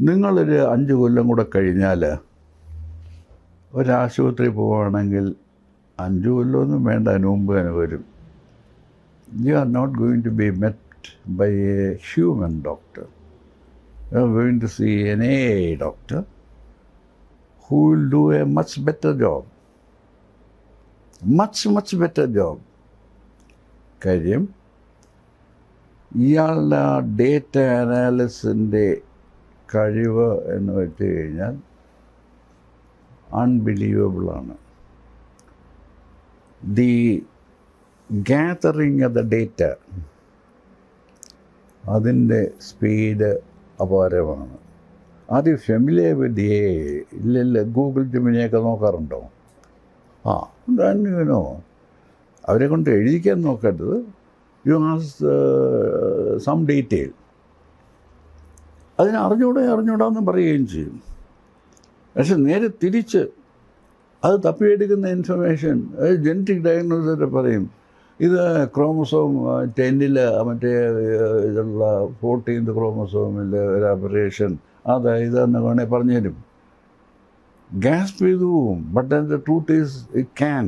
നിങ്ങളൊരു 5 കൊല്ലം കൂടെ കഴിഞ്ഞാൽ ഒരാശുപത്രി പോവുകയാണെങ്കിൽ 5 കൊല്ലമൊന്നും വേണ്ട, അതിന് മുമ്പ് തന്നെ വരും. You are not going to be met by a human doctor. You are going to see an AI doctor who will do a much better job. Much better job. കാര്യം ഇയാളുടെ ഡേറ്റ അനാലിസിൻ്റെ കഴിവ് എന്ന് വെച്ച് കഴിഞ്ഞാൽ അൺബിലീവബിളാണ്. The gathering of the data, അതിൻ്റെ speed അപാരമാണ്. അത് ഫെമിലിയർ വിത്ത് ഇല്ല ഗൂഗിൾ ജെമിനിയൊക്കെ നോക്കാറുണ്ടോ? യുനോ അവരെ കൊണ്ട് എഴുതിക്കാൻ നോക്കേണ്ടത്, യു ആസ് സം ഡീറ്റെയിൽ. അതിന് അറിഞ്ഞൂടാന്ന് പറയുകയും ചെയ്യും. പക്ഷെ നേരെ തിരിച്ച് അത് തപ്പിയെടുക്കുന്ന ഇൻഫർമേഷൻ, ജനറ്റിക് ഡയഗ്നോസിസ് പറയും, ഇത് ക്രോമസോം 10 മറ്റേ ഇതുള്ള 14th ക്രോമസോമിൽ ഒരു അബറേഷൻ, ഇതെന്ന് വേണേൽ പറഞ്ഞു തരും. ഗ്യാസ്പ് ചെയ്തു പോവും. But the truth is it can.